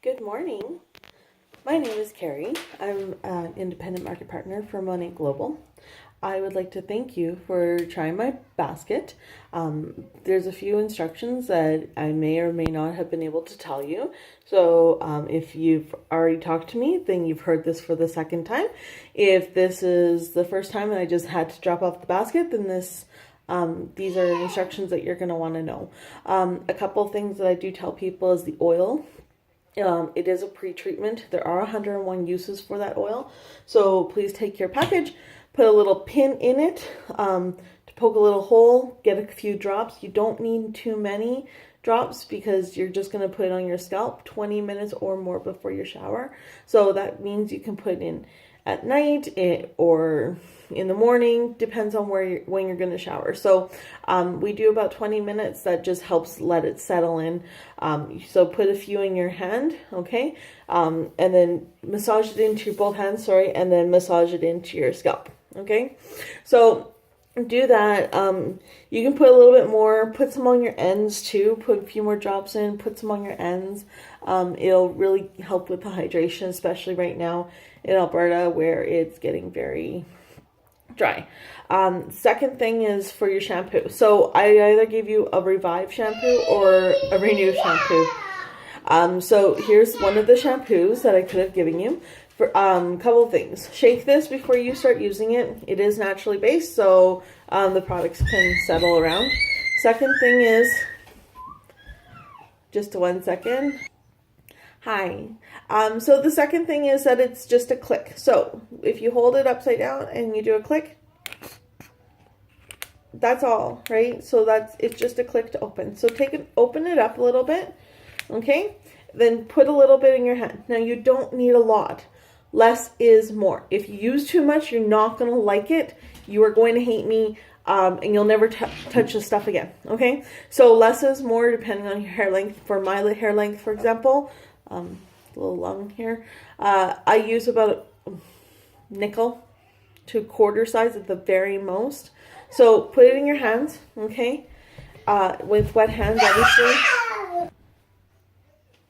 Good morning. My name is Carrie. I'm an independent market partner for MONAT Global. I would like to thank you for trying my basket. There's a few instructions that I may or may not have been able to tell you. So if you've already talked to me, then you've heard this for the second time. If this is the first time and I just had to drop off the basket, then these are instructions that you're going to want to know. A couple of things that I do tell people is the oil. It is a pre-treatment. There are 101 uses for that oil. So please take your package, put a little pin in it to poke a little hole, get a few drops. You don't need too many drops because you're just going to put it on your scalp 20 minutes or more before your shower. So that means you can put it in at night or in the morning, depends on when you're going to shower. So we do about 20 minutes. That just helps let it settle in. So put a few in your hand, okay? And then massage it into both hands, and then massage it into your scalp, okay? So do that. You can put a little bit more, put some on your ends too, put a few more drops in, put some on your ends. It'll really help with the hydration, especially right now in Alberta where it's getting very dry. Second thing is for your shampoo. So I either give you a Revive shampoo or a Renew shampoo. So here's one of the shampoos that I could have given you. For couple of things. Shake this before you start using it. It is naturally based, so the products can settle around. Second thing is, just 1 second. Hi. So the second thing is that it's just a click. So if you hold it upside down and you do a click, that's all, right? So it's just a click to open. So open it up a little bit, okay? Then put a little bit in your hand. Now you don't need a lot. Less is more. If you use too much, you're not going to like it. You are going to hate me, and you'll never touch the stuff again, okay? So less is more depending on your hair length. For my hair length, for example, a little long here, I use about a nickel to quarter size at the very most. So put it in your hands, okay? With wet hands, obviously.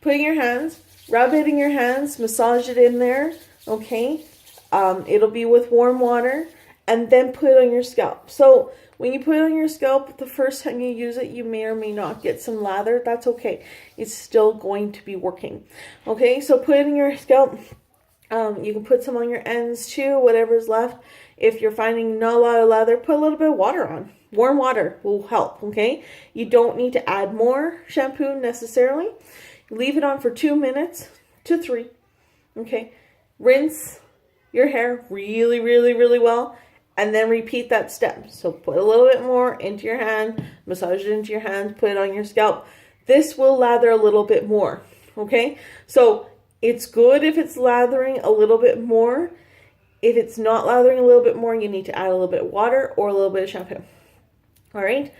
Put it in your hands, rub it in your hands, massage it in there, okay? It'll be with warm water, and then put it on your scalp. So when you put it on your scalp, the first time you use it, you may or may not get some lather. That's okay. It's still going to be working. Okay, so put it in your scalp. You can put some on your ends too, whatever's left. If you're finding not a lot of lather, put a little bit of water on. Warm water will help, okay? You don't need to add more shampoo necessarily. Leave it on for 2 minutes to 3, okay? Rinse your hair really, really, really well, and then repeat that step. So put a little bit more into your hand, massage it into your hand, put it on your scalp. This will lather a little bit more, okay? So it's good if it's lathering a little bit more. If it's not lathering a little bit more, you need to add a little bit of water or a little bit of shampoo. All right?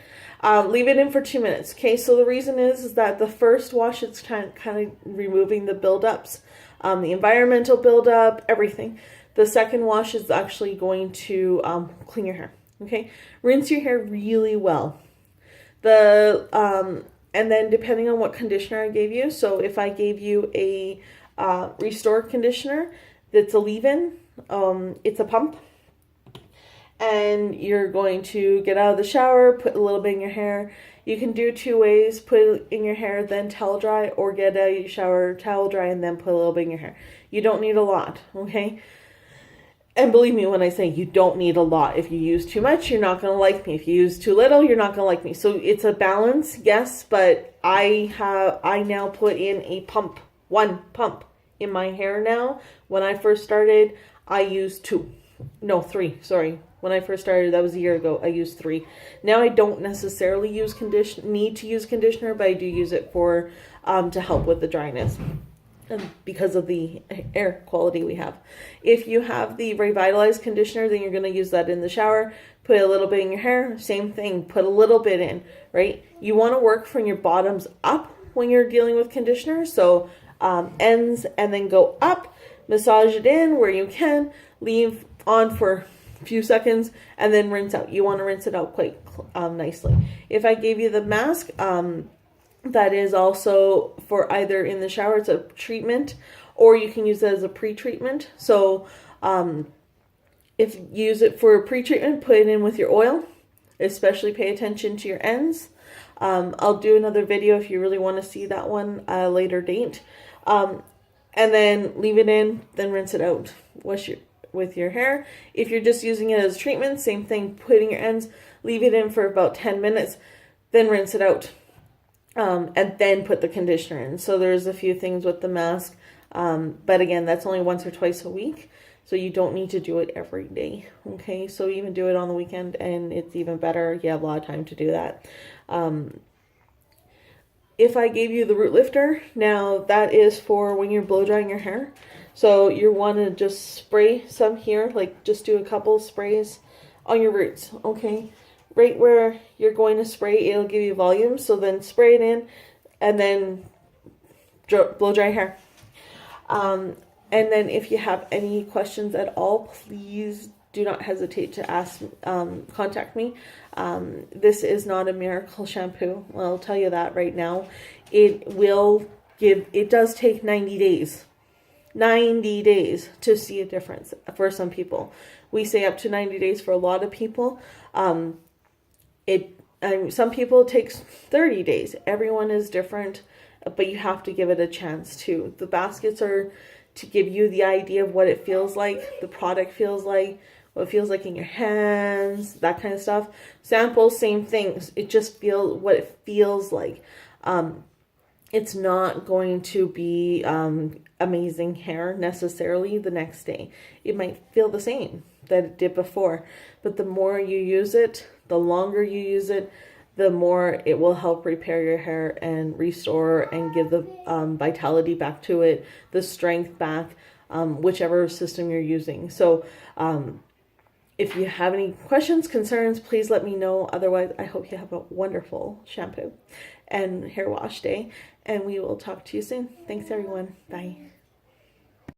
Leave it in for 2 minutes. Okay, so the reason is that the first wash, it's kind of removing the buildups, the environmental buildup, everything. The second wash is actually going to clean your hair. Okay, rinse your hair really well. And then depending on what conditioner I gave you, so if I gave you a Restore conditioner that's a leave-in, it's a pump. And you're going to get out of the shower, put a little bit in your hair. You can do 2 ways: put it in your hair, then towel dry, or get out of your shower, towel dry, and then put a little bit in your hair. You don't need a lot, okay? And believe me when I say you don't need a lot. If you use too much, you're not going to like me. If you use too little, you're not going to like me. So it's a balance, yes, but I now put in a pump, 1 pump in my hair now. When I first started, I used 3, sorry. When I first started, that was a year ago, I used 3. Now I don't necessarily need to use conditioner, but I do use it for to help with the dryness because of the air quality we have. If you have the revitalized conditioner, then you're going to use that in the shower. Put a little bit in your hair, same thing, put a little bit in, right? You want to work from your bottoms up when you're dealing with conditioner. So ends and then go up, massage it in where you can, leave on for a few seconds, and then rinse out. You want to rinse it out quite nicely. If I gave you the mask, that is also for either in the shower, it's a treatment, or you can use it as a pre-treatment. So if you use it for a pre-treatment, put it in with your oil, especially pay attention to your ends. I'll do another video if you really want to see that one at a later date. And then leave it in, then rinse it out. Wash with your hair. If you're just using it as treatment, same thing, put in your ends, leave it in for about 10 minutes, then rinse it out. And then put the conditioner in. So there's a few things with the mask. But again, that's only once or twice a week. So you don't need to do it every day. Okay, so even do it on the weekend and it's even better. You have a lot of time to do that. If I gave you the root lifter, now that is for when you're blow drying your hair. So you want to just spray some here, like just do a couple sprays on your roots, okay? Right where you're going to spray, it'll give you volume. So then spray it in and then blow dry hair. And then if you have any questions at all, please do not hesitate to ask, contact me. This is not a miracle shampoo. I'll tell you that right now. It does take 90 days. 90 days to see a difference for some people. We say up to 90 days for a lot of people. Some people it takes 30 days. Everyone is different, but you have to give it a chance too. The baskets are to give you the idea of what it feels like, the product feels like, what it feels like in your hands, that kind of stuff. Samples, same things. It just feels what it feels like. It's not going to be amazing hair necessarily the next day. It might feel the same that it did before, but the more you use it, the longer you use it, the more it will help repair your hair and restore and give the vitality back to it, the strength back, whichever system you're using. So if you have any questions, concerns, please let me know. Otherwise, I hope you have a wonderful shampoo and hair wash day, and we will talk to you soon. Thanks, everyone. Bye.